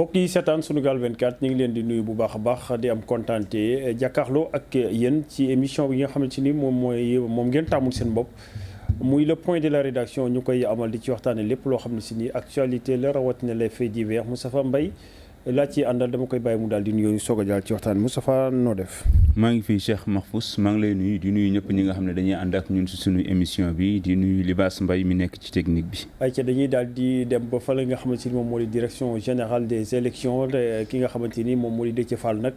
mbokk yi seetaan Sunugal 24 ñu ngi leen di nuyu bu baax a baax di am kontaante jàkkaarloo ak yéen ci émission bi nga xamante ni moom ngeen tàmmul seen bopp muy le point de la rédaction ñu koy amal di ci waxtaane lépp loo xam ne si ni actualité la rawatina les faits divers Moustapha Mbaye laa ci àndal dama koy bàyyi mu daal di nuyoo soog a jàll ci waxtaan Moustapha noo def. maa ngi fii Cheikh Mahfous maa ngi lay nuyu di nuyu ñëpp ñi nga xam ne dañuy ànd ak ñun si suñu émission bi di nuyu Libaas Mbaye mi nekk ci technique bi. ayca dañuy daal di dem ba fa la nga xamante ni moom moo di direction générale des élections ki nga xamante ni moom moo di Déthié Fall nag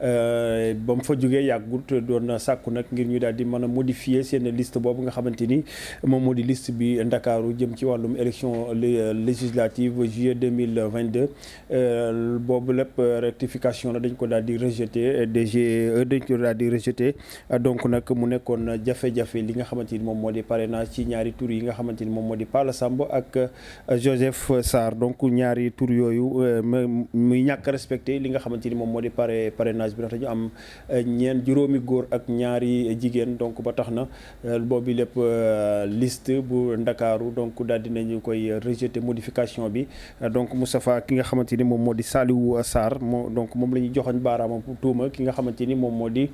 ba mu fa jógee yàggut doon sàkku nag ngir ñu daal di mën a modifier seen liste boobu nga xamante ni moom moo di liste bi Ndakaaru jëm ci wàllum élection législative juillet 2022. boobu lépp rectification la dañ ko daal di rejeté DGE dañ ko daal di rejeté donc nag mu nekkoon jafe-jafe li nga xamante ni moom moo di parrainage ci ñaari tur yi nga xamante ni moom moo di Palla Samb ak Joseph Sarr donc ñaari tur yooyu muy ñàkk respecté li nga xamante ni moom moo di parrainage bi ndax dañu am juróomi góor ak ñaari jigéen donc ba tax na boobu lépp liste bu Ndakaaru donc daal dinañu koy rejeté modification bi donc Moustapha ki nga xamante ni moom moo di Saliou Sarr moom la ñuy joxoñ baaraamam tuuma ki nga xamante ni moom moo di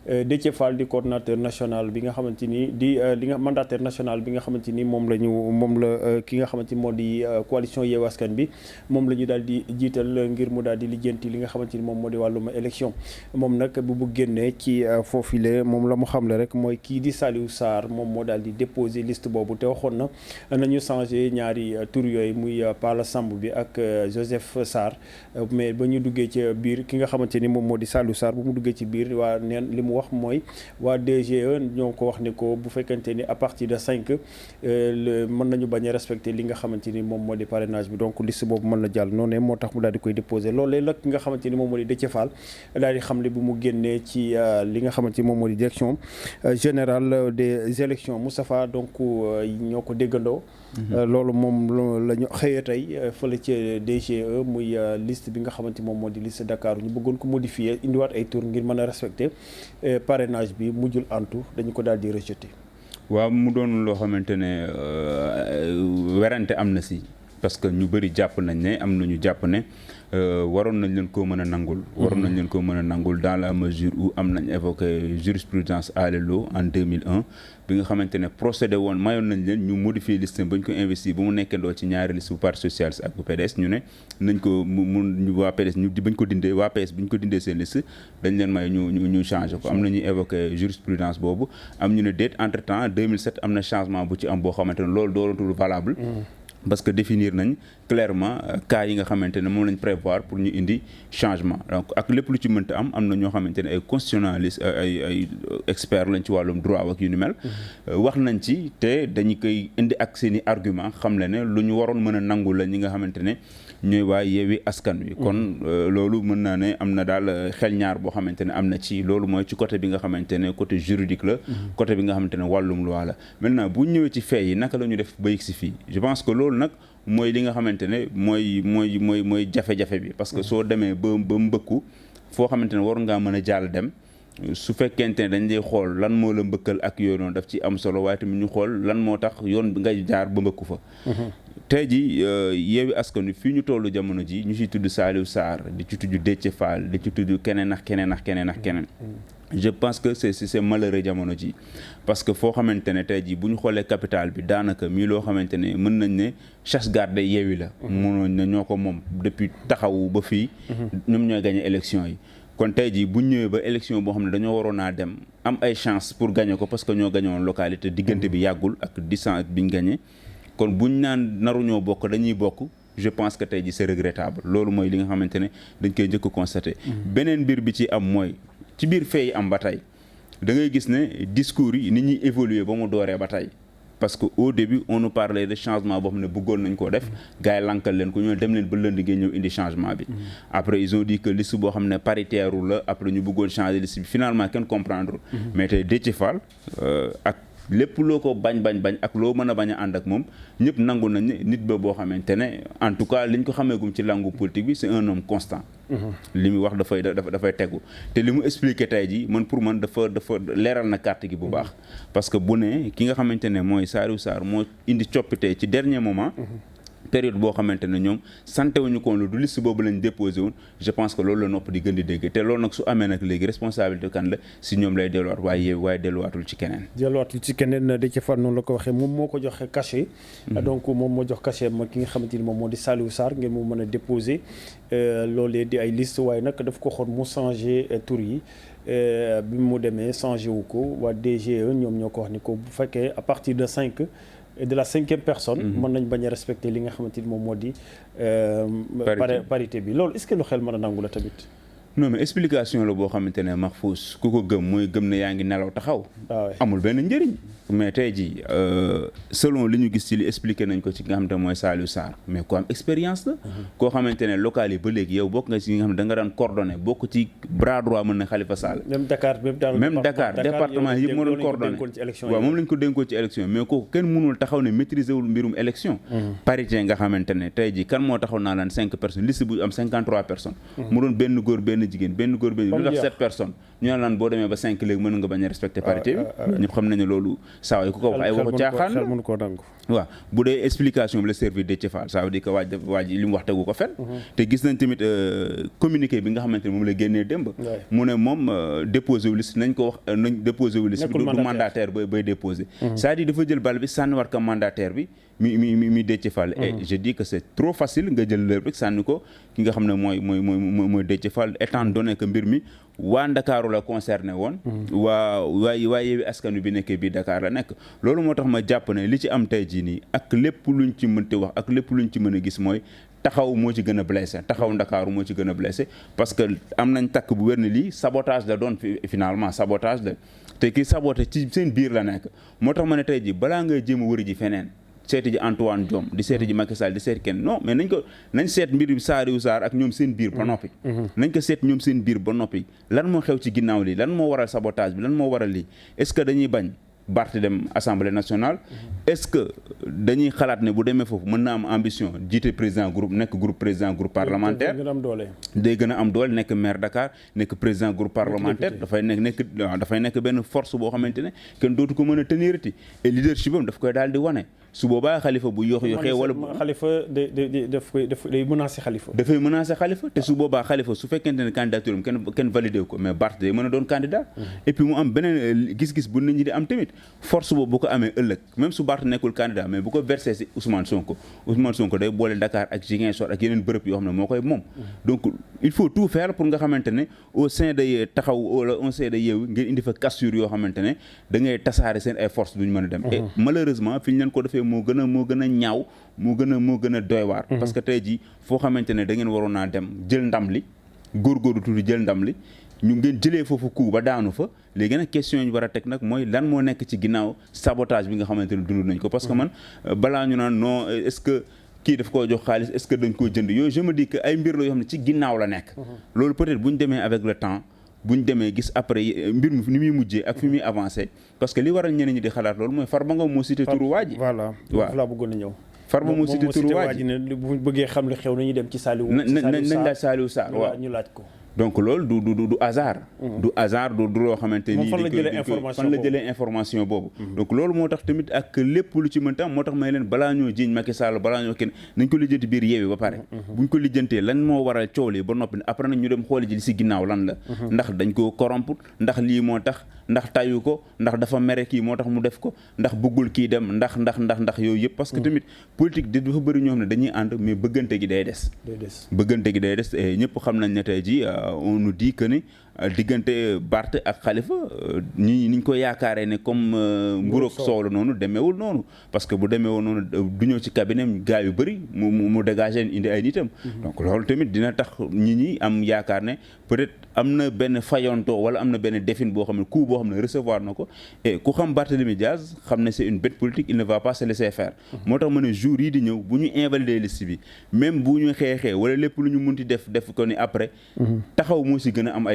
Déthié Fall di coordonnateur national bi nga xamante ni mandataire national bi nga xamante ni moom la ki nga xamante ni moo di coalition Yewwi Askan bi moom la ñu daal di jiital ngir mu daal di lijjanti li nga xamante ni moom moo di wàllum élection moom nag bu génnee ci foofile moom la mu xamle rek mooy kii di Saliou Sarr moom moo daal di déposer liste boobu te waxoon na nañu changé ñaari tur yooyu muy Palla Samb bi ak Joseph Sarr mais ba ñu duggee ci biir ki nga xamante ni moom moo di Saliou Sarr bu mu duggee ci biir waa neen li mu wax mooy waa DGE ñoo ko wax ni ko bu fekkente ni à partir de 5 mën nañu bañ a respecter li nga xamante ni moom moo di parrainage bi donc liste boobu mën na jàll noonu moo tax mu daal di koy déposer loolee nag ki nga xamante ni moom moo di Déthié Fall daal di xamle bu mu génnee ci li nga xamante ni moom moo di direction générale des élections Moustapha donc ñoo ko déggandoo. loolu moom la ñu xëyee tey fële ci DGE muy liste bi nga xamante moom moo di liste Dakar ñu bëggoon ko modifier indiwaat ay tour ngir mën a respecter parrainage bi mujjul antu dañu ko daal di rejeter. waaw mu doon loo xamante ne werante am na si parce que ñu bëri jàpp nañ ne am na ñu jàpp ne waroon nañ leen koo mën a nangul. waroon nañ leen koo mën a nangul dans la mesure où am nañ évoqué jurisprudence Alelo en 2001 bi nga xamante ne procédé woon mayoon nañ leen ñu modifier liste ba ñu ko investir ba mu nekkandoo ci ñaari liste bu parti socialiste ak bu PDS ñu ne nañ ko mu waa PDS ñu bañ ko dindee waa PS bi ñu ko dindee seen liste dañ leen may ñu changé ko am na ñuy évoqué jurisprudence boobu am ñu ne déet entre temps 2007 am na changement bu ci am boo xamante ne loolu doonatul valable. parce que définir nañ clairement cas yi nga xamante ne moom lañ prévoir pour ñu indi changement donc ak lépp lu ci mënta am na ñoo xamante ne ay constitutionnalistes ay experts lañ ci wàllum droit ak yu ni mel. wax nañ ci te dañu koy indi ak seen i argument xam le ne lu ñu waroon mën a nangu la ñi nga xamante ne ñooy waa Yewwi Askan Wi. kon loolu mën naa ne am na daal xel ñaar boo xamante ne am na ci loolu mooy ci côté bi nga xamante ne côté juridique la. côté bi nga xamante ne wàllum loi la maintenant bu ñëwee ci fait yi naka la ñu def ba yegg si fii je pense que loolu nag mooy li nga xamante ne mooy jafe-jafe bi parce que soo demee ba mbëkku foo xamante ne war ngaa mën a jàll dem su fekkente ne dañ lay xool lan moo la mbëkkal ak yooyu noonu daf ci am solo waaye tamit ñu xool lan moo tax yoon bi ngay jaar ba mbëkku fa. tey ji Yewwi Askan Wi fii ñu tollu jamono ji ñu ciy tudd Saliou Sarr di ci tudd Déthié Fall di ci tudd keneen ak keneen ak keneen ak keneen. je pense que c'est malheureux jamono ji parce que foo xamante ne tey jii bu ñu xoolee capital bi daanaka mii loo xamante ne mën nañ ne chasse gardée Yewwi la. mënoon na ñoo ko moom depuis taxawu ba fii. ñoom ñooy gagné élection yi. kon tey jii bu ñu ñëwee ba élection boo xam ne dañoo waroon a dem am ay chance pour gagné ko parce que ñoo gagné woon localité diggante bi yàggul ak distance bi ñu gagné kon buñ naan naruñoo bokk dañuy bokk. je pense que tey jii c'est regrettable loolu mooy li nga xamante ne dañ koy njëkk a constaté. beneen mbir bi ci am mooy. ci biir fee yi am ba tey da ngay gis ne discours yi ni ñuy évoluer ba mu dooree ba tey parce que au début on nous parlait de changement boo xam ne bëggoon nañ koo def gars yi lankal leen ko ñoo dem leen ba lundi ngeen ñëw indi changement bi après ils ont dit que liste boo xam ne paritaire la après ñu bëggoon changer liste bi finalement kenn comprendre mais tey Déthié Fall ak lépp loo ko bañ ak loo mën a bañ a ànd ak moom ñëpp nangu nañ ne nit ba boo xamante ne en tout cas liñ ko xameegum ci langue politique bi c'est un homme constant. li muy wax dafay tegu te li mu expliqué tey ji man pour man dafa leeral na carte gi bu baax. parce que bu ne ki nga xamante ne mooy Saliou Sarr moo indi coppite ci dernier moment. période boo xamante ne ñoom santé wuñu ko lu du liste boobu lañ déposé woon je pense que loolu la nopp di gën di dégg te loolu nag su amee nag léegi responsabilité kan la si ñoom lay delluwaat waaye delluwaatul ci keneen. delluwaatul ci keneen da ci far noonu la ko waxee moom moo ko joxe cachet. donc moom moo jox cachet ma ki nga xamante ni moom moo di Saliou Sarr ngeen mu mën a déposé loolee di ay liste waaye nag daf ko xool mu changé tur yi. bi mu demee changé wu ko waa DGE ñoom ñoo ko wax ni ko bu fekkee à partir de 5 et de la 5e personne. mën nañ bañ a respecter li nga xamante ni moom moo di. parité bi loolu est-ce que lu xel mën a nangu la tamit. non mais explication la boo xamante ne Mahfouz ku ko gëm mooy gëm ne yaa ngi nelaw taxaw. amul benn njëriñ. mais tey jii selon li ñu gis ci li expliqué nañ ko ci nga xamante ne mooy Saliou Sarr mais ku am expérience la. koo xamante ne local yi ba léegi yow bokk nga ci nga xam ne da nga daan coordonné bokk ci bras droit mën na Khalifa Sall. même Dakar département yëpp moo doon coordonné waaw moom lañ ko dénkoon ci élection mais kooku kenn mënul taxaw ne maîtriser wul mbirum élection. parité nga xamante ne tey jii kan moo taxaw naa laan 5 personnes liste bu am 53 personnes. mu doon benn góor benn jigéen lu tax 7 personnes ñu naan boo demee ba 5 léegi mën nga bañ a respecté parité bi ñëpp xam nañu loolu saa yi ku ko wax ay waxu caaxaan la waaw bu dee explication bi la servir Déthié Fall ça veut dire que waaj li mu wax tegu ko fen te gis nañ tamit communiqué bi nga xamante ne moom la génnee démb mu ne moom déposé wu liste nañ ko wax nañ déposé wu liste du mandataire bay déposé c'est-à-dire dafa jël bal bi sànni war ko mandataire bi mi Déthié Fall et je dis que c'est trop facile nga jël lër rek sànni ko ki nga xam ne mooy Déthié Fall étant donné que mbir mi waa Ndakaaru la concerné woon waa Yewwi Askan Wi bi nekkee bii Dakar la nekk loolu moo tax ma jàpp ne li ci am tey jii nii ak lépp luñ ci mënti wax ak lépp luñ ci mën a gis mooy taxaw moo ci gën a blessé taxaw Ndakaaru moo ci gën a blessé parce que am nañ takk bu wér ne lii sabotage la doon finalement sabotage la te kii saboté ci seen biir la nekk moo tax ma ne tey jii balaa ngay jéem a wëri ji feneen seeti ji Antoine Diome di seeti ji Macky Sall di seeti kenn non mais nañ seet mbir Saliou Sarr ak ñoom seen biir ba noppi nañ ko seet ñoom seen biir ba noppi lan moo xew ci ginnaaw lii lan moo waral sabotage bi lan moo waral lii est-ce que dañuy bañ Barth dem Assemblée nationale est-ce que dañuy xalaat ne bu demee foofu mën na am ambition jiite président groupe président groupe parlementaire day gën a am doole nekk maire Dakar nekk président groupe parlementaire dafay nekk benn force boo xamante ne kenn dootu ko mën a tenirati et leadership am daf koy daal di wane su boobaa Khalifa bu yoxee wala Khalifa day menacé Khalifa dafay menacé Khalifa te su boobaa Khalifa su fekkente ne candidature am kenn validé ko mais Barth day mën a doon candidat et puis mu am beneen gis-gis bu nit ñi di am tamit force boobu bu ko amee ëllëg même su Barth nekkul candidat mais bu ko versé si Ousmane Sonko day boole Dakar ak Ziguinchor ak yeneen bërëb yoo xam ne moo koy moom donc il faut tout faire pour nga xamante ne au sein de taxaw wala au sein de Yewwi ngeen indi fa cassure yoo xamante ne da ngay tasaare seen ay force duñ mën a dem et malheureusement fi ñu leen ko defee moo gën a ñaaw moo gën a doy waar parce que tey jii foo xamante ne da ngeen waroon naa dem jël ndam li góorgóorlu tuuti jël ndam li ñu ngeen jëlee foofu coup ba daanu fa léegi nag question yi ñu war a teg nag mooy lan moo nekk ci ginnaaw sabotage bi nga xamante ne dund nañ ko parce que man balaa ñu naan non est-ce que kii daf koo jox xaalis est-ce que dañ koo jënd yooyu je me dis que ay mbir la yoo xam ne ci ginnaaw la nekk loolu peut-être bu ñu demee avec le temps bu ñu demee gis après mbir mi ni muy mujjee ak fi muy avancé parce que li waral ñeneen ñi di xalaat loolu mooy Farba Ngom moo cité turu waa ji voilà waaw laa bëggoon a ñëw Farba moo cité turu waa ji ne bu bëggee xam li xew nañu dem ci Saliou nañ laaj Saliou Sarr waaw ñu laaj ko donc loolu du hasard du loo xamante ni fan la jëlee information boobu donc loolu moo tax tamit ak lépp lu ci mën tam moo tax may leen balaa ñoo jiiñ Macky Sall balaa ñoo kenn nañ ko lijjanti biir Yewwi ba pare buñ ko lijjantee lan moo waral coow li ba noppi après nag ñu dem xooli ji li si ginnaaw lan la ndax dañ ko corrompre ndax lii moo tax ndax tayu ko ndax dafa mere kii moo tax mu def ko ndax bëggul kii dem ndax yooyu yëpp parce que tamit politique dafa bëri ñoo xam ne dañuy ànd mais bëggante gi day des ñëpp xam nañ ne tey ji on nous dit que ni diggante Barth ak Khalifa niñ ko yaakaaree ne comme mburu ak soow la noonu demeewul noonu parce que bu demeewul noonu du ñëw ci cabinet gars yu bëri mu dégagé indi ay nitam donc loolu tamit dina tax ñi am yaakaar ne peut-être am na benn fayonto wala am na benn défin boo xam ne coup boo xam ne recevoir na ko et ku xam Barthélémy Diaz xam ne c'est une bête politique il ne va pas se laisser faire moo tax ma ne jour yi di ñëw bu ñu invalider liste bi même bu ñu xeexee wala lépp lu ñu munti def ko ni après taxaw moo ci gën a am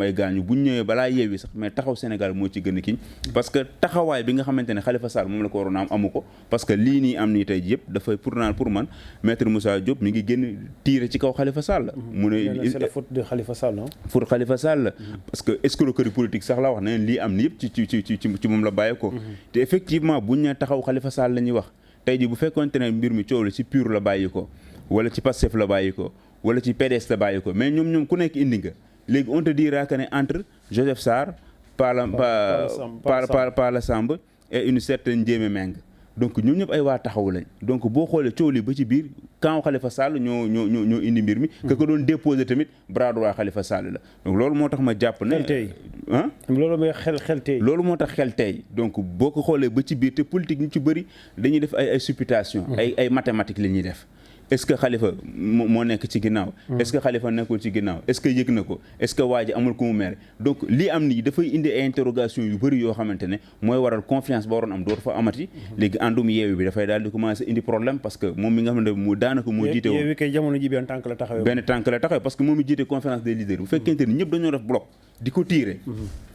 ay gaañu bu ñu ñëwee balaa Yewwi sax mais taxaw Sénégal moo ci gën a kiñ parce que taxawaay bi nga xamante ne Khalifa Sall moom la ko waroon a am amu ko parce que lii nii am nii tey yëpp dafay pour man maître Moussa Diop mi ngi génn tiire ci kaw Khalifa Sall mu ne c'est la faute de Khalifa Sall non pour Khalifa Sall parce que escroquerie politique sax la wax ne lii am ni yëpp ci moom la bàyyee ko te effectivement buñ ne taxaw Khalifa Sall la ñuy wax tey ji bu fekkonte ne mbir mi coow la ci PUR la bàyyi ko wala ci Pastef la bàyyi ko wala ci PDS la bàyyi ko mais ñoom ku nekk indi nga léegi on te dira que ne entre Joseph Sarr Pala Samb et une certaine Ndiémé Meng donc ñoom ñëpp ay waa taxaw lañ donc boo xoolee coow li ba ci biir camp Khalifa Sall ñoo indi mbir mi que ko doon déposé tamit bras droit Khalifa Sall la donc loolu moo tax ma jàpp ne loolu mooy xel tey loolu moo tax xel tey donc boo ko xoolee ba ci biir te politique ñu ci bëri dañuy def ay supputation ay mathématiques la ñuy def est-ce que Khalifa moo nekk ci ginnaaw est-ce que Khalifa nekkul ci ginnaaw est-ce que yëg na ko est-ce que waa ji amul ku mu mere donc lii am nii dafay indi ay interrogation yu bëri yoo xamante ne mooy waral confiance ba waroon am dootu fa amati léegi àndum yeewi bi dafay daal di commencer indi problème parce que moom mi nga xamante ne mu daanaka moo jiite woon yeewi kay jamono ji benn tànk la taxawee parce que moom mi jiite conférence des leaders bu fekkente ni ñëpp dañoo def bloc di ko tiire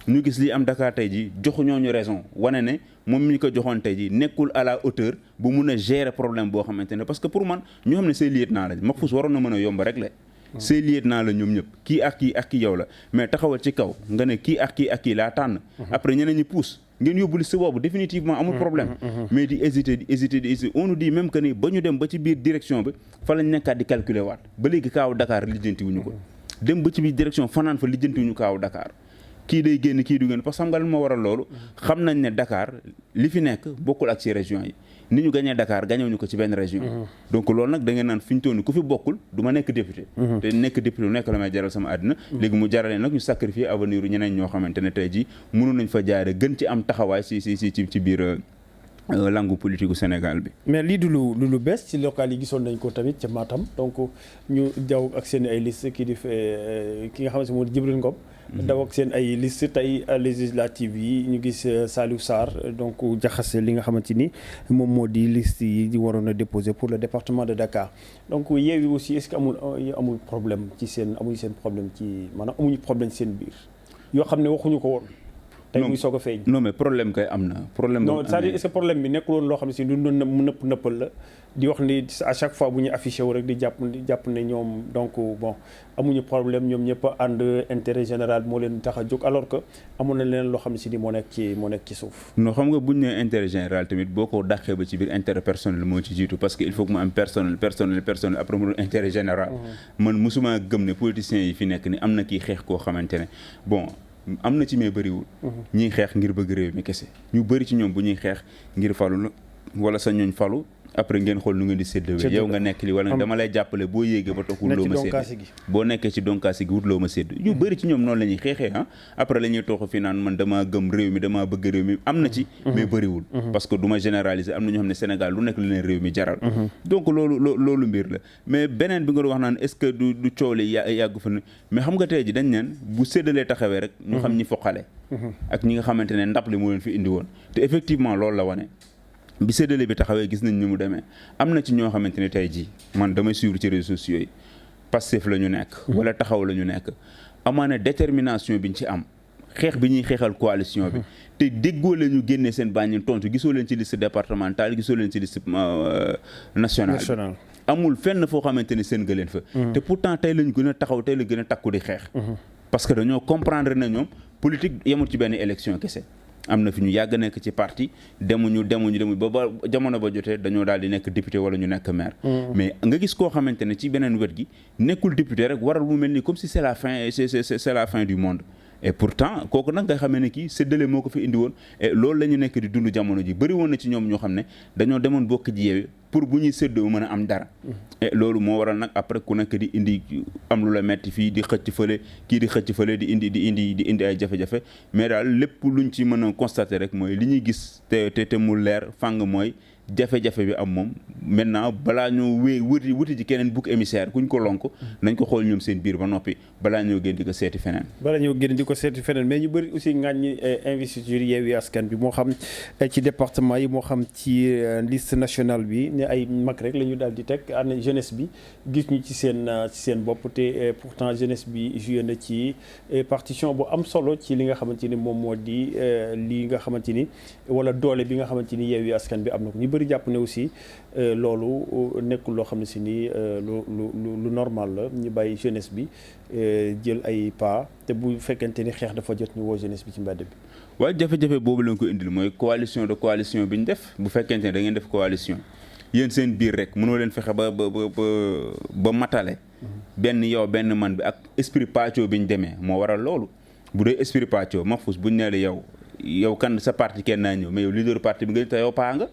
ñu gis li am Dakar tey ji joxu ñooñu raison wane ne moom mi ñu ko joxoon tey ji nekkul à la hauteur bu mun a gérer problème boo xamante ne parce que pour man ñoo xam ne say lieutenant la Mahfouz waroon na mën a yomb rek la say lieutenant la ñoom ñëpp kii ak kii yow la mais taxawal ci kaw nga ne kii ak kii laa tànn après ñeneen ñi pousse ngeen yóbbu liste boobu définitivement amul problème mais di hésiter on nous dit même que ni ba ñu dem ba ci biir direction bi fa lañ nekkaat di calculer waat ba léegi kaaw Dakar lijjanti wuñu ko dem ba ci biir direction fanaan fa lijjanti wuñu kaaw Dakar kii day génn kii du génn parce que xam nga lan moo waral loolu xam nañ ne Dakar li fi nekk bokkul ak ci région yi ni ñu gañee Dakar gañewuñu ko ci benn région donc loolu nag da ngeen naan fi ñu toll ni ku fi bokkul du ma nekk député te nekk député lu nekk la may jaral sama àddina léegi mu jaralee nag ñu sacrifier avenir u ñeneen ñoo xamante ne tey ji mënoon nañ fa jaare gën ci am taxawaay ci biir langue politique u Sénégal bi mais lii du lu bees ci local yi gisoon nañ ko tamit ca Matam donc ñu jaw ak seen ay liste ki nga xam ne moo Djibril Ngom daw ak seen ay liste tey législative yi ñu gis Saliou Sarr donc jaxase li nga xamante ni moom moo di liste yi di waroon a déposer pour le département de Dakar donc Yewwi aussi est-ce que amul problème ci amuñu seen problème ci maanaam amuñu problème ci seen biir yoo xam ne waxuñu ko woon tey muy soog a feeñ. non mais problème kay am na problème. non c'est-à-dire est-ce que problème bi nekkul woon loo xam ne si du doon nëppal la di wax ni à chaque fois bu ñu affiché wu rek di jàpp ne ñoom donc bon amuñu problème ñoom ñëpp a ànd intérêt général moo leen tax a jóg alors que amoon na leen loo xam ne si ni moo nekk ci suuf. non xam nga buñ nee intérêt général tamit boo ko dàqee ba ci biir intérêt personnel moo ci jiitu parce que il faut que mu am personnel après mu doon intérêt général. man mosuma gëm ne politiciens yi fi nekk ni am na kii xeex koo xamante ne bon. am na ci mais bëriwul ñiy xeex ngir bëgg réew mi kese ñu bëri ci ñoom bu ñuy xeex ngir falu la wala sa ñooñ falu après ngeen xool nu ngeen di séddale yow nga nekk li wala dama lay jàppale boo yéegee ba toog wut loo ma sédd boo nekkee ci donkaasi gi wut loo ma sédd ñu bëri ci ñoom noonu la ñuy xeexee après la ñuy toog fi naan man damaa gëm réew mi damaa bëgg réew mi am na ci mais bëriwul parce que du ma généraliser am na ñoo xam ne Sénégal lu nekk lu leen réew mi jaral donc loolu mbir la mais beneen bi nga doon wax naan est-ce que du coow li yàggu fa mais xam nga tey ji dañ neen bu séddalee taxawee rek ñu xam ñi foqale ak ñi nga xamante ne ndap li moo leen fi indi woon te effectivement loolu la wane bi séddale bi taxawee gis nañ ni mu demee am na ci ñoo xamante ne tey jii man damay suivre ci réseaux sociaux yi Pastef la ñu nekk wala taxaw la ñu nekk amaana détermination biñ ci am xeex bi ñuy xeexal coalition bi te déggoo leen ñu génnee seen bàññi tontu gisoo leen ci liste départementale gisoo leen ci liste nationale amul fenn foo xamante ne seen nga leen fa te pourtant tey lañu gën a taxaw tey la gën a takku di xeex parce que dañoo comprendre na ñoom politique yemul ci benn élection kese am na fi ñu yàgg nekk ci parti demuñu ba jamono ba jotee dañoo daal di nekk député wala ñu nekk maire mais nga gis koo xamante ne ci beneen wet gi nekkul député rek waral mu mel ni comme si c'est la fin du monde et pourtant kooku nag nga xamee ne kii séddale moo ko fi indi woon et loolu la ñu nekk di dund jamono ji bëri woon na ci ñoom ñoo xam ne dañoo demoon bokk ji Yewwi pour bu ñuy séddoo mën a am dara et loolu moo waral nag après ku nekk di indi am lu la metti fii di xëcc fële kii di xëcc fële di indi ay jafe-jafe mais daal lépp luñ ci mën a constater rek mooy li ñuy gis te mu leer fàng mooy jafe-jafe bi am moom maintenant balaa ñoo wuti ci keneen bouc émissaire kuñ ko lonk nañ ko xool ñoom seen biir ba noppi balaa ñoo génn di ko seeti feneen mais ñu bëri aussi ngaañ investiture Yewwi Askan bi moo xam ci département yi moo xam ci liste nationale bi ne ay mag rek la ñu daal di teg ana jeunesse bi gis ñu ci seen bopp te pourtant jeunesse bi joué na ci partition bu am solo ci li nga xamante ni moom moo di li nga xamante ni wala doole bi nga xamante ni Yewwi Askan bi am na ko bëri jàpp ne aussi loolu nekkul loo xam ne si nii lu normal la ñu bàyyi jeunesse bi jël ay pas te bu fekkente ni xeex dafa jot ñu woo jeunesse bi ci mbedd bi. waaye jafe-jafe boobu lañ ko indil mooy coalition bi ñu def bu fekkente ne da ngeen def coalition yéen seen biir rek mënoo leen fexe ba matale benn yow benn man bi ak esprit pàccoo bi ñu demee moo waral loolu bu dee esprit pàccoo Mahfouz buñ nee la yow kan sa parti kenn naa ñëw mais yow leader parti bi nga te yow paa nga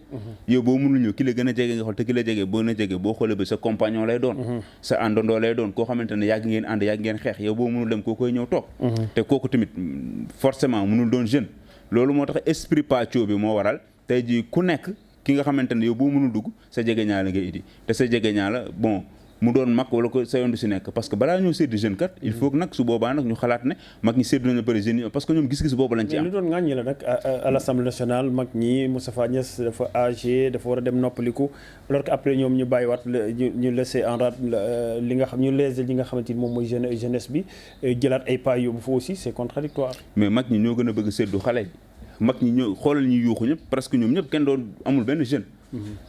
yow boo mënul ñëw ki la gën a jege nga xool te ki la jege boo na jege boo xoolee ba sa compagnon lay doon sa àndandoo lay doon koo xamante ne yàgg ngeen ànd yàgg ngeen xeex yow boo mënul dem koo koy ñëw toog te kooku tamit forcément mënul doon jeune loolu moo tax esprit pàccoo bi moo waral tey jii ku nekk ki nga xamante ne yow boo mënul dugg sa jegeñaa la nga indi te sa jegeñaa la bon mu doon mag wala ko sa yoon du si nekk parce que balaa ñoo sédd jeune kat il faut que nag su boobaa nag ñu xalaat ne mag ñi sédd nañu bëri jeunes yi parce que ñoom gis-gis boobu lañ ci am. li doon ŋàññi la nag à l'Assemblée nationale mag ñi Moustapha Niasse dafa âgé dafa war a dem noppaliku alors que après ñoom ñu bàyyiwaat ñu laisser en rade li nga xam ñu léser li nga xamante ni moom mooy jeunesse bi jëlaat ay pas yóbbu fa aussi c'est contradictoire. mais mag ñi ñoo gën a bëgg séddu xale mag ñi ñoo xoolal ñuy yuuxu ñëpp parce que ñoom ñëpp kenn doon amul benn jeune.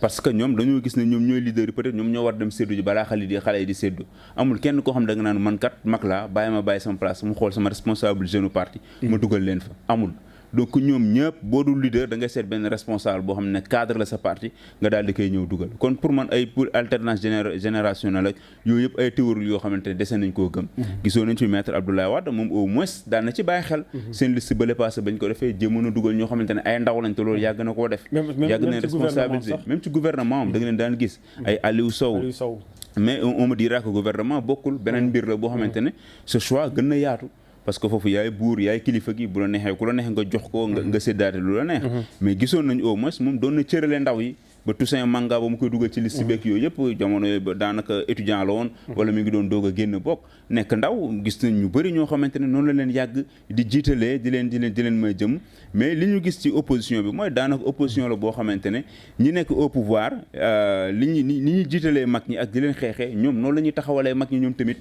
parce que ñoom dañoo gis ne ñoom ñooy leader yi peut-être ñoom ñoo war dem séddu ji balaa xale yi di séddu amul kenn koo xam da nga naan man kat mag laa bàyyi sama place mu xool sama responsable jeune parti ma dugal leen fa amul. donc ñoom ñëpp boo dul leader da ngay seet benn responsable boo xam ne cadre la sa parti nga daal di koy ñëw dugal kon pour man ay pour alternance générationnelle ak yooyu yëpp ay théories yoo xamante ne dese nañ koo gëm gisoo nañ fi maître Abdoulaye Wade moom au moins daan na ci bàyyi xel seen liste bële passé bañ ko defee jéemoon a dugal ñoo xamante ne ay ndaw lañ te loolu yàgg na koo def yàgg nañ responsabilité même ci gouvernement am da nga leen daan gis ay Aliou Sow mais on me dira que gouvernement bokkul beneen mbir la boo xamante ne ce choix gën na yaatu parce que foofu yaay buur yaay kilifa gi bu la neexee ku la neexee nga jox ko nga séddaate lu la neex mais gisoon nañu au moins moom doon na cërale ndaw yi ba Toussaint Manga ba mu koy dugal ci liste beeg yooyu yëpp jamono yooyu ba daanaka étudiant la woon wala mi ngi doon doog a génn bokk nekk ndaw gis nañ ñu bëri ñoo xamante ne noonu la leen yàgg di jiitalee di leen may jëm mais li ñu gis ci opposition bi mooy daanaka opposition la boo xamante ne ñi nekk au pouvoir li ñuy jiitalee mag ñi ak di leen xeexee ñoom noonu la ñuy taxawalee mag ñi ñoom tamit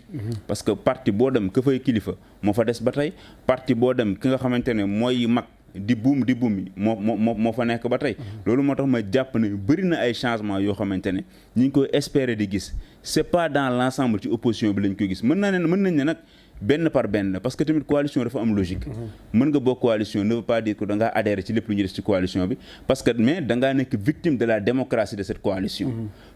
parce que parti boo dem ka fay kilifa moo fa des ba tey parti boo dem ki nga xamante ne mooy mag di buum yi moo fa nekk ba tey loolu moo tax ma jàpp ne bëri na ay changement yoo xamante ne ñi ngi koy espérer di gis c'est pas dans l'ensemble ci opposition bi lañ koy gis mën nañ ne nag benn par benn parce que tamit coalition dafa am logique mën nga bokk coalition ne veut pas dire que da ngaa adhérer ci lépp lu ñuy def ci coalition bi parce que mais da ngaa nekk victime de la démocratie de cette coalition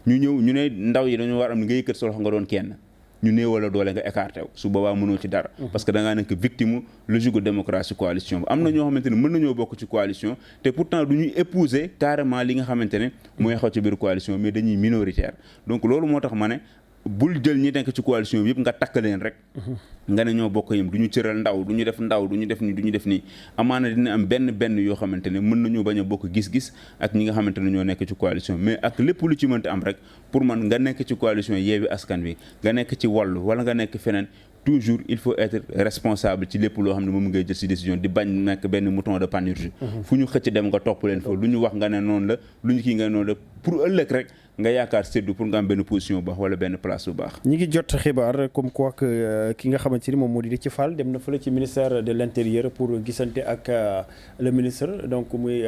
ñu ne ndaw yi dañoo war am nga yëkkat solo nga doon kenn ñu néewal a doole nga écarté wu su boobaa mënoo ci dara parce que da ngaa nekk victime logique démocratie coalition bi am na ñoo xamante ne mën nañoo bokk ci coalition te pourtant du ñuy épouser carrément li nga xamante ne mooy xew ci biir coalition mais dañuy minoritaire donc loolu moo tax ma ne bul jël ñi nekk ci coalition bi yëpp nga takk leen rek nga ne ñoo bokk yam du ñu cëral ndaw du ñu def ndaw du ñu def nii amaana dina am benn yoo xamante ne mën nañu bañ a bokk gis-gis ak ñi nga xamante ne ñoo nekk ci coalition mais ak lépp lu ci mënti am rek pour man nga nekk ci coalition Yewwi Askan Wi nga nekk ci Wallu wala nga nekk feneen toujours il faut être responsable ci lépp loo xam ne moom ngay jël ci décision di bañ nekk benn mouton de panurge fu ñu xëcc dem nga topp leen fa lu ñu wax nga ne noonu la lu ñu kii nga noonu la pour ëllëg rek nga yaakaar séddu pour nga am benn position bu baax wala benn place bu baax. ñi ngi jot xibaar comme quoi que ki nga xamante ni moom moo di Déthié Fall dem na fële ci ministère de l'intérieur pour gisante ak le ministre donc muy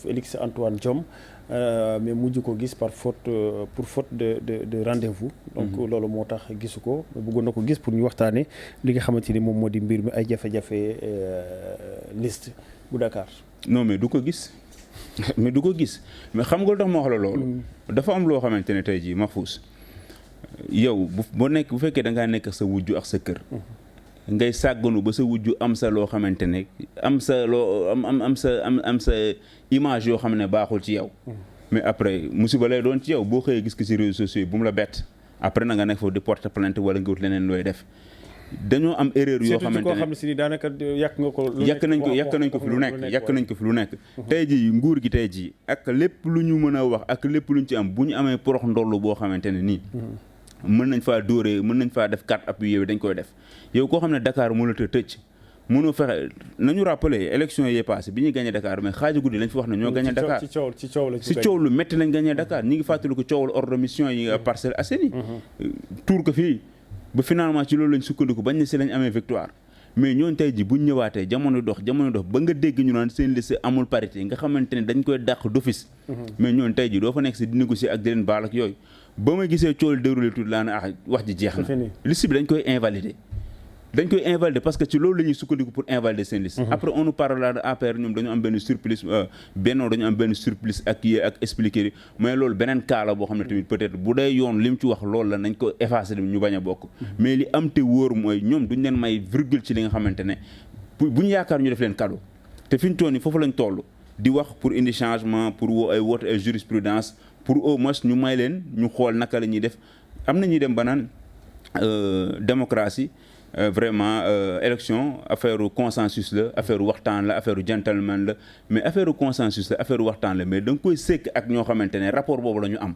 Félix Antoine Diome mais mujj ko gis pour faute de rendez-vous. donc loolu moo tax gisu ko bëggoon na ko gis pour ñu waxtaanee li nga xamante ni moom moo di mbir mi ay jafe-jafe liste bu Dakar. non mais du ko gis. mais du ko gis mais xam nga lu tax ma wax la loolu dafa am loo xamante ne tey jii Mahfouz yow bu fekkee da ngaa nekk sa wujju ak sa kër ngay sàgganu ba sa wujju am sa loo xamante ne am sa image yoo xam ne baaxul ci yow mais après musiba lay doon ci yow boo xëyee gis ko ci réseaux sociaux yi bu mu la bett après na nga nekk foofu di porter plainte wala nga wut leneen looy def dañoo am erreur yoo xamante ne surtout koo xam ne si daanaka yàq nañ ko fi lu nekk tey jii nguur gi tey jii ak lépp lu ñu mën a wax ak lépp lu ñu ci am bu ñu amee porox ndollu boo xamante ne nii mën nañ faa dóoree mën nañ faa def carte appui yow dañ koy def yow koo xam ne Dakar mu la tëj mënoo fexe nañu rappeler élection yi passé bi ñuy gagné Dakar mais xaaju guddi lañ fi wax ne ñoo gagné Dakar ci coow lu métti lañ gagné Dakar ñi ngi fàttali ko coowul ordre de mission yi Parcelles Assainies tuur ko fii ba finalement ci loolu lañ sukkandiku bañ ne si lañ amee victoire mais ñooñu tey ji buñ ñëwaatee jamono dox ba nga dégg ñu naan seen liste amul parité nga xamante ne dañ koy dàq d'office mais ñooñu tey ji doo fa nekk si di négocier ak di leen baal ak yooyu ba ma gisee cool déroulé tout laa ne wax ji jeex na liste bi dañ koy invalider parce que ci loolu la ñuy sukkandiku pour invalider seen liste après on nous parlera de APR ñoom dañu am benn surplus Benno dañu am benn surplus ak yee ak expliquer mais loolu beneen cas la boo xam ne tamit peut-être bu dee yoon li mu ci wax loolu la nañ ko effacer ñu bañ a bokk mais li am te wóor mooy ñoom duñ leen may virgule ci li nga xamante ne bu ñu yaakaar ñu def leen cadeau te fi ñu toll nii foofu lañ toll di wax pour indi changement pour woote ay jurisprudence pour au moins ñu may leen ñu xool naka la ñuy def am na ñuy dem ba naan démocratie vraiment élection affaire consensus la affaire waxtaan la affaire gentleman la mais affaire consensus la affaire waxtaan la mais da nga koy sekk ak ñoo xamante ne rapport boobu la ñu am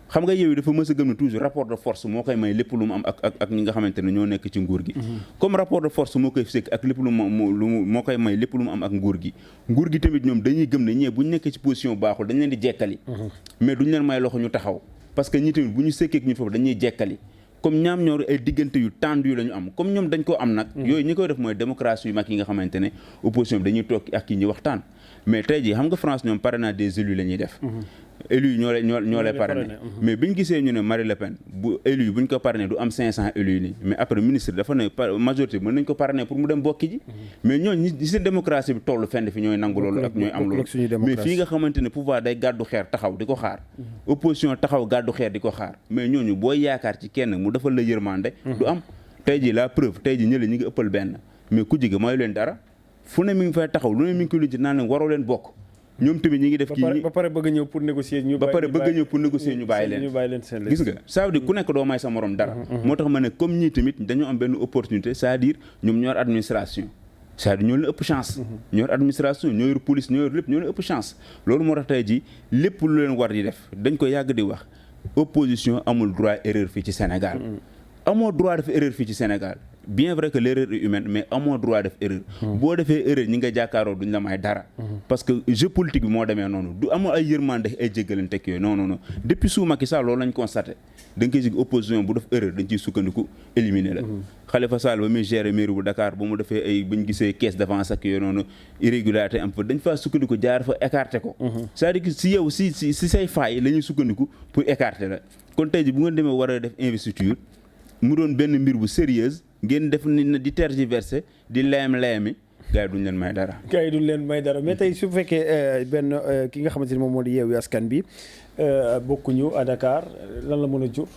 xam nga yow dafa mës a gëm ne toujours rapport de force moo koy may lépp lu mu am ak ñi nga xamante ne ñoo nekk ci nguur gi comme rapport de force moo koy sekk ak lépp moo koy may lépp lu mu am ak nguur gi tamit ñoom dañuy gëm ne ñee bu ñu nekkee ci position baaxul dañ leen di jekkali mais duñ leen may loxo ñu taxaw parce que ñi tamit bu ñu sekkee ak ñun foofu dañuy jekkali comme ñaam ñoor ay diggante yu tendu la ñu am comme ñoom dañ ko am nag yooyu ñi koy def mooy démocratie yu mag yi nga xamante ne opposition bi dañuy toog ak yi ñi waxtaan mais tey jii xam nga France ñoom parrainage des élus la ñuy def élus yi ñoo lay parrainé mais biñ gisee ñu ne Marie Le Pen bu élus yi buñ ko parrainé du am 500 élus nii mais après ministre dafa ne majorité mën nañ ko parrainé pour mu dem bokki ji mais ñooñu ñi seen démocratie bi toll fenn fi ñooy nangu loolu ak ñooy am loolu mais fii nga xamante ne pouvoir day gàddu xeer taxaw di ko xaar opposition taxaw gàddu xeer di ko xaar mais ñooñu booy yaakaar ci kenn mu defal la yërmande du am tey ji la preuve tey ji ñële ñi ngi ëppal benn mais ku jige mooy leen dara fu ne mi ngi fay taxaw lu ne mi ngi ko lijji naan leen waroo leen bokk ñoom tamit ñi ngi def kii ba pare bëgg ñëw pour négocier ñu bàyyi leen gis nga ça veut dire ku nekk doo may sa morom dara moo tax ma ne comme ñii tamit dañoo am benn opportunité c'est-à-dire ñoom ñoo yor administration c'est-à-dire ñoo leen ëpp chance ñoo yor administration ñoo yor police ñoo yor lépp ñoo leen ëpp chance loolu moo tax tey ji lépp lu leen war di def dañ ko yàgg di wax opposition amul droit erreur fii ci Sénégal amoo droit def erreur fii ci Sénégal bien vrai que l'erreur est humaine mais amoo droit def erreur boo defee erreur ñi nga jàkkaaroo duñ la may dara parce que jeu politique bi moo demee noonu du amoo ay yërmande ay jéggalante ak yooyu non depuis sous Macky Sall loolu lañ constaté da nga koy gis opposition bu def erreur dañ ciy sukkandiku éliminer la Khalifa Sall ba muy gérer mairie bu Dakar ba mu defee ay buñ gisee caisse d'avance ak yooyu noonu irrégularité am fa dañ faa sukkandiku jaar fa écarter ko c'est-à-dire que si yow si say failles la ñuy sukkandiku pour écarter la kon tey ji bu ngeen demee war a def investiture mu doon benn mbir bu sérieuse ngeen def ni di tergiverser di leem-leemi gars yi duñ leen may dara mais tey su fekkee benn ki nga xamante ni moom moo di Yewwi Askan Wi bokkuñu à Dakar lan la mën a jur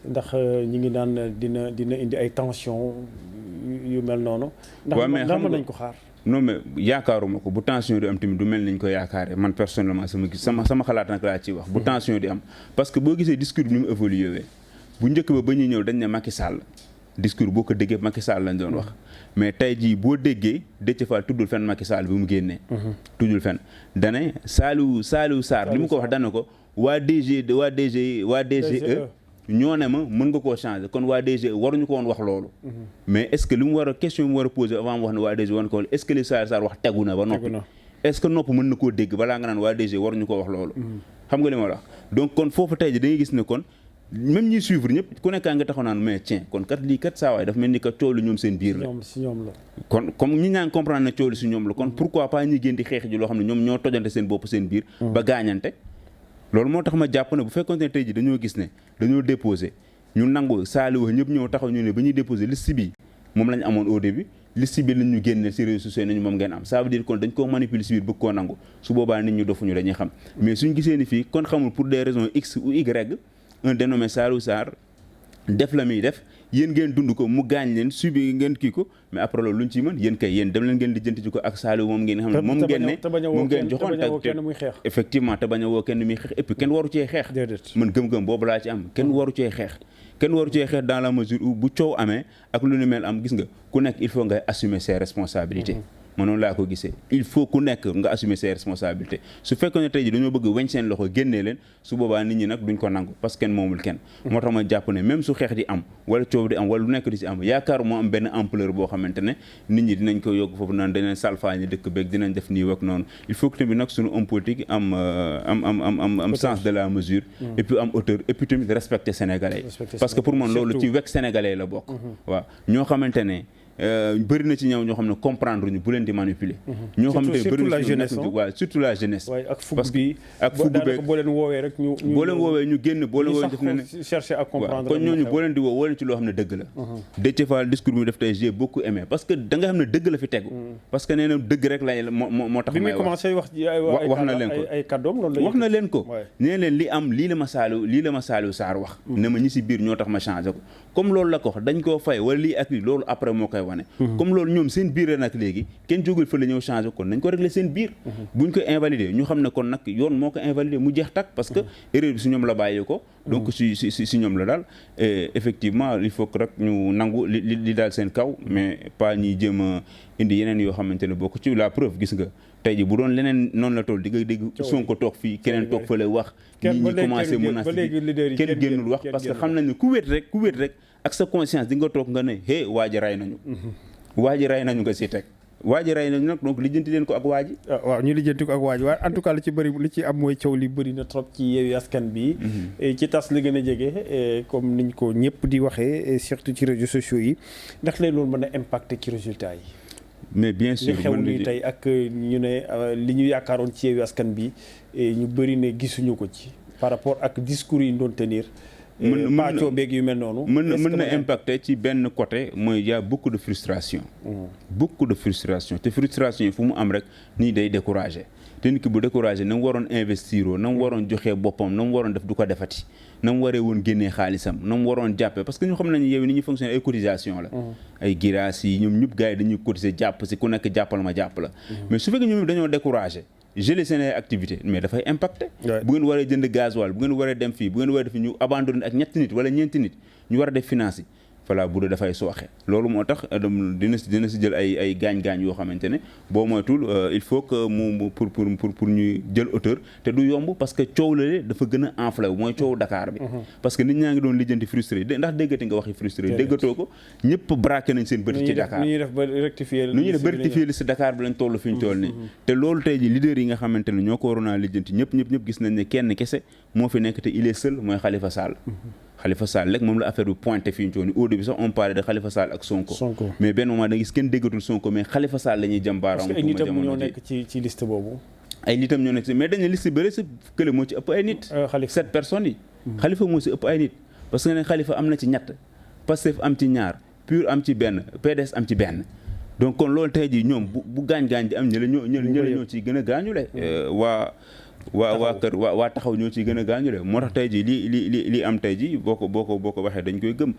ndax ñi ngi naan dina indi ay tension yu mel noonu ndax mën nañ ko xaar non mais yaakaaruma ko bu tension di am tamit du mel nañ ko yaakaare man personnellement sama xalaat nag laa ciy wax bu tension di am parce que boo gisee discours bi ni mu évolué bu njëkk ba ñuy ñëw dañ ne Macky Sall discours boo ko déggee Macky Sall lañ doon wax mais tey jii boo déggee Déthié Fall tuddul fenn Macky Sall bi mu génnee tuddul fenn dane Saliou Sarr li mu ko wax dana ko waa DGE ñoo ne ma mën nga koo changer kon waa DGE waruñu ko woon wax loolu mais est-ce que li mu war a question mu war a poser avant mu wax ne waa DGE war na ko wax est-ce que li Saliou Sarr wax tegu na ba noppi est-ce que nopp mën na koo dégg balaa nga naan waa DGE waruñu ko wax loolu xam nga li ma wax donc kon foofu tey ji da ngay gis ne kon même ñuy suivre ñëpp ku nekkaa nga taxaw naan mais tiens kon kat lii kat saa waay dafa mel ni que coow lu ñoom seen biir la kon comme ñi ñaa ngi comprendre ne coow lu si ñoom la kon pourquoi pas ñi génn di xeex ji loo xam ne ñoom ñoo tojante seen bopp seen biir ba gaañante loolu moo tax ma jàpp ne bu fekkoon ne tey ji dañoo gis ne dañoo déposé ñu nangu Saliou ñëpp ñëw taxaw ñu ne ba ñuy déposé liste bi moom lañ amoon au début liste bi lañ ñu génne si réseaux sociaux nañu moom ngeen am ça veut dire kon dañ koo manipuler si biir bëgg koo nangu su boobaa nit ñu dofuñu dañuy xam mais suñ gisee ni fii kon xamul pour des raisons X ou Y un dénommé Saliou Sarr def la muy def yéen ngeen dund ko mu gaañ leen subi ngeen kii ko mais après loolu luñ ciy mën yéen kay yéen dem leen ngeen lijjanti ji ko ak Saliou moom ngeen xam ne moom ngeen ne moom ngeen joxoon effectivement te bañ a woo kenn muy xeex et puis kenn waru cee xeex man gëm-gëm boobu laa ci am kenn waru cee xeex dans la mesure où bu coow amee ak lu ni mel am gis nga ku nekk il faut ngay assumer ses responsabilités man noonu laa ko gisee il faut ku nekk nga assumer ses responsabilités su fekkoon ne tey ji dañoo bëgg weñ seen loxo génnee leen su boobaa nit ñi nag duñ ko nangu parce que kenn moomul kenn moo tax ma jàpp ne même su xeex di am wala coow di am wala lu nekk di si am yaakaar moo am benn ampleur boo xamante ne nit ñi dinañ ko yokk foofu naan dinañ salfaañi dëkk beeg dinañ def nii wak noonu il faut que tamit nag suñu homme politique am sens de la mesure et puis am hauteur et puis tamit respecter sénégalais parce que pour man loolu ci wekk sénégalais la bokk waaw ñoo xamante ne bëri na ci ñëw ñoo xam ne comprendre ñu bu leen di manipuler. ñoo xam ne surtout la jeunesse waaw surtout la jeunesse. ak fukk bi boo leen woowee rek ñu génn boo leen woowee def na ne chercher à comprendre. kon ñooñu boo leen di woo leen ci loo xam ne dëgg la. Déthié Fall discours bi def tey j'ai beaucoup aimé parce que da nga xam ne dëgg la fi tegu. parce que nee na dëgg rek lay moo tax. bi muy commencé wax na leen ko ay kàddoom loolu la wax na leen ko. nee leen li am lii la ma Saliou Sarr wax. ne ma ñi si biir ñoo tax ma changé ko comme loolu la ko wax dañ koo fay wala lii ak lii loolu après moo koy wane. comme loolu ñoom seen biir nag léegi kenn jógul fa la ñëw changé kon nañ ko régler seen biir. buñ ko invalider ñu xam ne kon nag yoon moo ko invalider mu jeex tak parce que erreur bi si ñoom la bàyyi ko. donc si ñoom la daal effectivement il faut que rek ñu nangu li daal seen kaw mais pas ñuy jéem a indi yeneen yoo xamante ne bokk ci la preuve gis nga tey ji bu doon leneen noonu la toll di nga dégg Sonko toog fii keneen toog fële wax ñi commencé menacer kenn génnul wax parce que xam nañ ne ku wéet rek ak sa conscience di nga toog nga ne hé waa ji rey nañu nga si teg waa ji rey nañu nag donc lijjanti leen ko ak waa ji. waaw ñu lijjanti ko ak waa ji waaye en tout cas li ci bëri li ci am mooy coow li bëri na trop ci Yewwi Askan bi ci tas li gën a jege comme niñ ko ñëpp di waxee surtout ci réseaux sociaux yi ndax lay loolu mën a impacter ci résultats yi. mais bien sûr li xew nii tey ak ñu ne li ñu yaakaaroon ci Yewwi Askan bi ñu bëri ne gisuñu ko ci par rapport ak discours yi ñu doon tenir. pàccoo beeg yu mel noonu. mën na impacter ci benn côté mooy y a beaucoup de frustration. beaucoup de frustration te frustration yi fu mu am rek nii day découragé te nit ki bu découragé na mu waroon investir na mu waroon joxee boppam na mu waroon def du ko defati na mu waree woon génnee xaalisam na mu waroon jàppee parce que ñu xam nañu yow ni ñuy fonctionner ay cotisation la. ay giraas yi ñoom ñëpp gars yi dañuy cotiser jàpp si ku nekk jàppal ma jàpp la. mais su fekkee ñoom dañoo découragé. gelé seen activité mais dafay impacté bu ngeen waree jënd gasoil bu ngeen waree dem fii bu ngeen waree def ñu abandonné ak ñetti nit wala ñeenti nit ñu war a def finance yi voilà bu dee dafay sooxe loolu moo tax dina si jël ay gaañ-gaañ yoo xamante ne boo moytul il faut que mu pour ñu jël hauteur te du yomb parce que coow la dafa gën a enflé wu mooy coow Dakar bi parce que nit ñaa ngi doon lijjanti frustré ndax déggati nga waxi frustré déggatoo ko ñëpp braqué nañ seen bëri ci Dakar nu ñuy def ba rectifier li si Dakar bi lañ toll fi ñu toll nii te loolu tey ji leader yi nga xamante ne ñoo ko waroon a lijjanti ñëpp gis nañ ne kenn kese moo fi nekk te il est seul mooy Khalifa Sall Khalifa Sall rek moom la affaire bi pointé fi ñu toll nii au début sax on parlait de Khalifa Sall ak Sonko mais benn moment da gis kenn déggatul Sonko mais Khalifa Sall la ñuy jëm baaraam parce que ay nitam ñoo nekk ci liste boobu ay nitam ñoo nekk ci mais dañu liste bëri sa kële moo ci ëpp ay nit 7 personnes yi Khalifa moo ci ëpp ay nit parce que ne Khalifa am na ci ñett Pastef am ci ñaar PUR am ci benn PDS am ci benn donc kon loolu tey jii ñoom bu gaañ-gaañ di am ñële ñoo ciy gën a gaañule waa taxaw ñoo ciy gën a gaañule moo tax tey jii li am tey jii boo ko waxee dañ koy gëm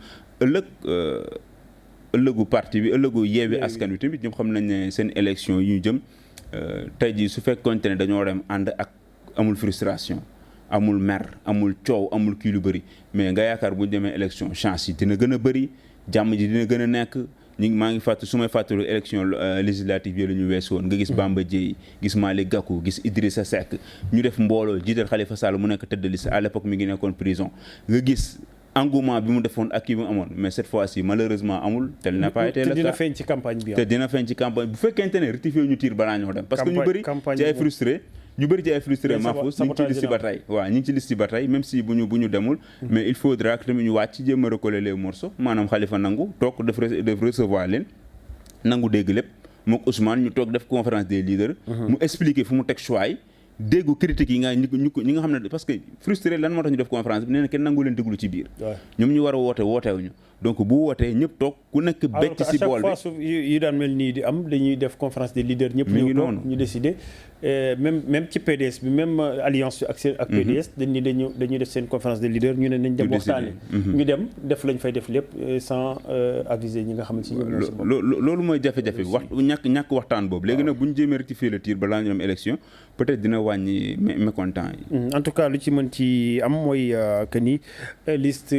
ëllëgu parti bi ëllëgu Yewwi Askan Wi tamit ñëpp xam nañ ne seen élection yi ñu jëm tey jii su fekkoonte ne dañoo dem ànd ak amul frustration amul mer amul coow amul kii lu bëri mais nga yaakaar bu ñu demee élection chance yi dina gën a bëri jàmm ji dina gën a nekk maa ngi fàttali su may fàttali élection législative yi la ñu weesu woon nga gis Bamba Dièye gis Malick Gakou gis Idrissa Seck ñu def mbooloo jiital Khalifa Sall mu nekk tête de liste à l'époque mi ngi nekkoon prison nga gis engouement bi mu defoon ak kii bi mu amoon mais cette fois-ci malheureusement amul tel n'a pas été le cas te dina feeñ ci campagne bu fekkente ne rectifié ñu tiir balaa ñoo dem parce que ñu bëri ci ay frustré Mahfouz ñu ngi ci liste ba tey waaw ñu ngi ci liste ba tey même si bu ñu demul mais il faudra que tamit ñu wàcc jéem a recoller les morceaux maanaam Khalifa nangu toog def recevoir leen nangu dégg lépp mook Ousmane ñu toog def conférence des leaders mu expliquer fu mu teg choix yi déggu critiques yi ñi nga xam ne parce que frustré lan moo tax ñu def conférence bi nee na kenn nangu leen déglu ci biir ñoom ñu war a wootewuñu donc bu wootee ñëpp toog ku nekk becc ci bool bi. à chaque fois yu daan mel nii di am dañuy def conférence des leaders ñëpp ñëw toog ñu décider même ci PDS bi même alliance ak PDS dañuy def seen conférence des leaders ñu ne nañ dem waxtaane ñu dem def lañ fay def lépp sans aviser ñi nga xamante ne loolu mooy jafe-jafe ñàkk waxtaan boobu léegi nag bu ñu jéemee rectifier le tir balaa ñu am élection peut-être dina wàññi mécontent yi. En tout cas lu ci mën ci am mooy que ni liste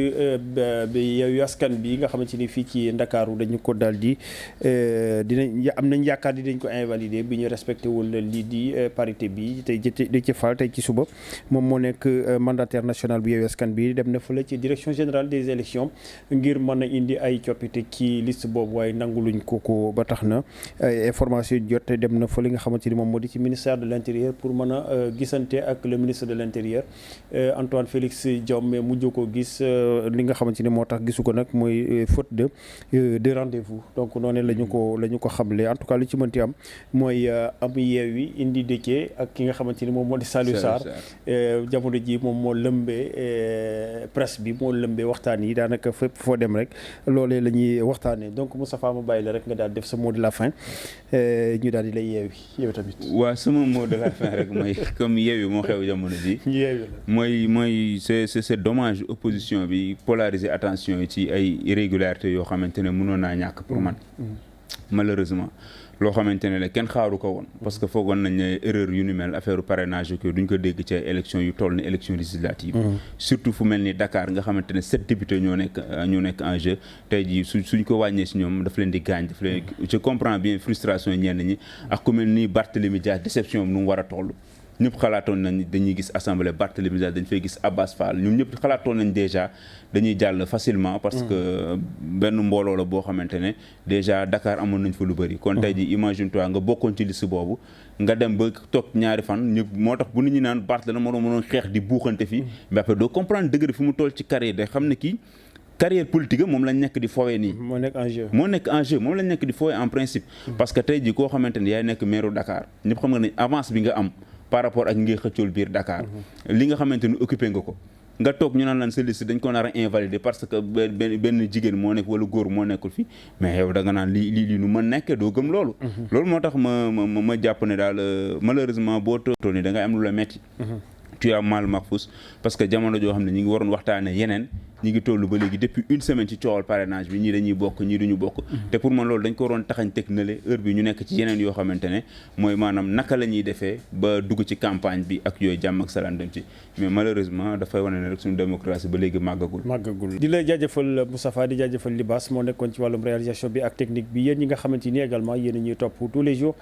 bi Yewwi Askan bi nga xamante ni fii ci Ndakaaru dañu ko daal di am nañ yaakaar di dañ ko invalider bi ñu respecté wul lii di parité bi tey ci Fall tey ci suba moom moo nekk mandataire national bu Yewwi Askan bi dem na fële ci direction générale des élections ngir mën a indi ay coppite ci liste boobu waaye nanguluñ ko ba tax na information jot dem na fële nga xamante ni moom moo di ci ministère de l'intérieur pour mën a gisante ak le ministre de l'intérieur Antoine Félix Diome mais mujj ko gis li nga xamante ni moo tax gisu ko nag mooy faute de rendez-vous donc noonu la ñu ko xamle en tout cas lu ci mënti am mooy am Yewwi indi Déthié ak ki nga xamante ni moom moo di Saliou Sarr jamono ji moom moo lëmbee presse bi moo lëmbee waxtaan yi daanaka fépp foo dem rek loolee la ñuy waxtaanee donc Moustapha ma bàyyi la rek nga daal def sa mot de la fin ñu daal di lay yeewi yow tamit. waaw sama mot de la fin rek mooy comme Yewwi moo xew jamono ji mooy c'est dommage opposition bi polariser attention yi ci ay irrégularités yoo xamante ne mënoon naa ñàkk pour man malheureusement loo xamante ne la kenn xaaru ko woon parce que foogoon nañ ne erreur yu ni mel affaire parrainage yu duñ ko dégg ci ay élection yu toll ni élection législative surtout fu mel ni Dakar nga xamante ne 7 députés ñoo nekk en jeu tey jii suñ ko wàññee si ñoom daf leen di gaañ daf leen je comprends bien frustration ñenn ñi ak ku mel ni Barthélémy Dias déception nu mu war a toll ñëpp xalaatoon nañ dañuy gis assemblée Barthélémy Dias dañ fay gis Abbas Fall ñoom ñëpp xalaatoon nañ déjà dañuy jàll facilement parce que benn mbooloo la boo xamante ne déjà Dakar amoon nañ fa lu bëri kon tey ji imagine toi nga bokkoon ci liste boobu nga dem ba toog ñaari fan ñëpp moo tax bu nit ñi naan Barth la mënoon xeex di buuxante fii mais après doo comprendre degré fi mu toll ci carrière day xam ne kii carrière politique moom lañ nekk di fowee nii moo nekk en jeu moom lañ nekk di fowee en principe parce que tey ji koo xamante ne yaay nekk maire Dakar ñëpp xam nga ne avance bi nga am par rapport ak ngay xëccool biir Dakar li nga xamante ni occupé nga ko nga toog ñu naan lan sa liste dañ ko nar a invalider parce que benn jigéen moo nekk wala góor moo nekkul fi mais yow da nga naan lii nu mën nekkee doo gëm loolu loolu moo tax ma jàpp ne daal malheureusement boo toll ni da ngay am lu la metti tu as mal Mahfouz parce que jamono joo xam ne ñi ngi waroon waxtaane yeneen ñi ngi toll ba léegi depuis une semaine ci coowal parrainage bi ñii dañuy bokk ñii duñu bokk te pour man loolu dañ ko waroon taxañ teg nale heure bi ñu nekk ci yeneen yoo xamante ne mooy maanaam naka la ñuy defee ba dugg ci campagne bi ak yooyu jàmm ak salaam dem ci mais malheureusement dafay wane ne rek suñu démocratie ba léegi màggagul di la jaajëfal Moustapha di jaajëfal Libaas moo nekkoon ci wàllum réalisation bi ak technique bi yéen ñi nga xamante ni également yéen a ñuy topp tous les jours